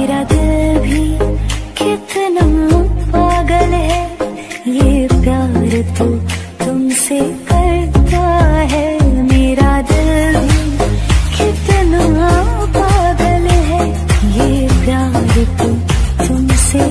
मेरा दिल भी कितना पागल है, ये प्यार तो तुमसे करता है। मेरा दिल भी कितना पागल है, ये प्यार तो तुमसे